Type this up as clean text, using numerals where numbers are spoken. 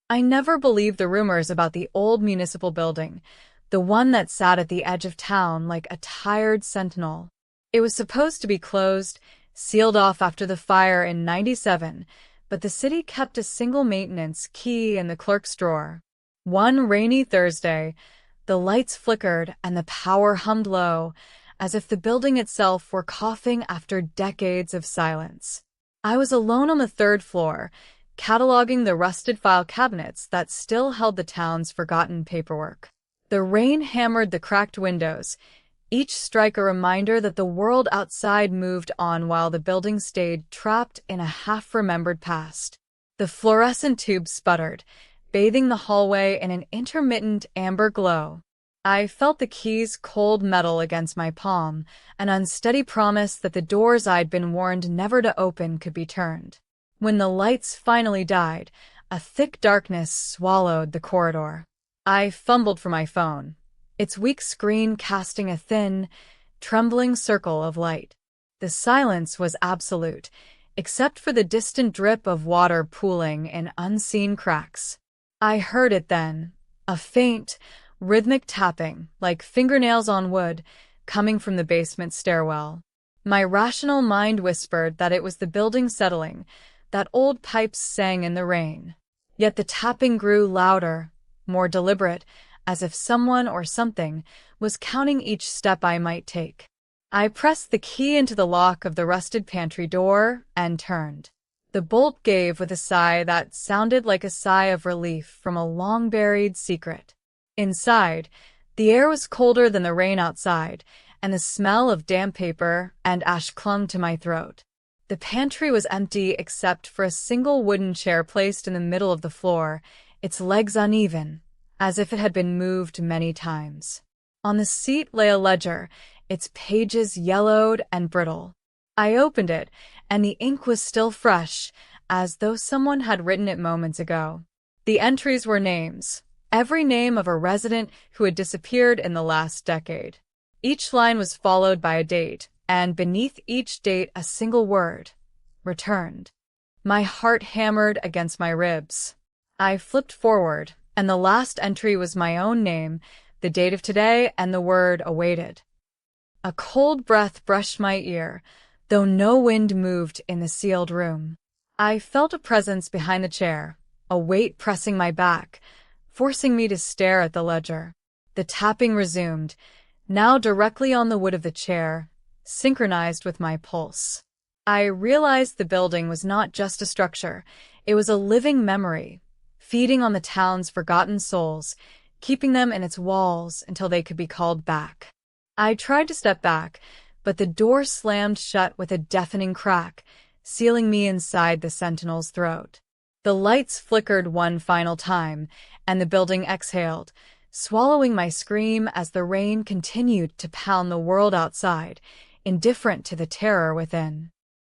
I never believed the rumors about the old municipal building, the one that sat at the edge of town like a tired sentinel. It was supposed to be closed, sealed off after the fire in '97, but the city kept a single maintenance key in the clerk's drawer. One rainy Thursday, the lights flickered and the power hummed low, as if the building itself were coughing after decades of silence. I was alone on the third floor, cataloging the rusted file cabinets that still held the town's forgotten paperwork. The rain hammered the cracked windows, each strike a reminder that the world outside moved on while the building stayed trapped in a half-remembered past. The fluorescent tube sputtered, bathing the hallway in an intermittent amber glow. I felt the key's cold metal against my palm, an unsteady promise that the doors I'd been warned never to open could be turned. When the lights finally died, a thick darkness swallowed the corridor. I fumbled for my phone, its weak screen casting a thin, trembling circle of light. The silence was absolute, except for the distant drip of water pooling in unseen cracks. I heard it then, a faint, rhythmic tapping, like fingernails on wood, coming from the basement stairwell. My rational mind whispered that it was the building settling, that old pipes sang in the rain. Yet the tapping grew louder, more deliberate, as if someone or something was counting each step I might take. I pressed the key into the lock of the rusted pantry door and turned. The bolt gave with a sigh that sounded like a sigh of relief from a long-buried secret. Inside, the air was colder than the rain outside, and the smell of damp paper and ash clung to my throat. The pantry was empty except for a single wooden chair placed in the middle of the floor, its legs uneven, as if it had been moved many times. On the seat lay a ledger, its pages yellowed and brittle. I opened it, and the ink was still fresh, as though someone had written it moments ago. The entries were names, every name of a resident who had disappeared in the last decade. Each line was followed by a date, and beneath each date a single word: returned. My heart hammered against my ribs. I flipped forward, and the last entry was my own name, the date of today, and the word awaited. A cold breath brushed my ear, though no wind moved in the sealed room. I felt a presence behind the chair, a weight pressing my back, forcing me to stare at the ledger. The tapping resumed, now directly on the wood of the chair, synchronized with my pulse. I realized the building was not just a structure, it was a living memory, feeding on the town's forgotten souls, keeping them in its walls until they could be called back. I tried to step back, but the door slammed shut with a deafening crack, sealing me inside the sentinel's throat. The lights flickered one final time, and the building exhaled, swallowing my scream as the rain continued to pound the world outside, indifferent to the terror within.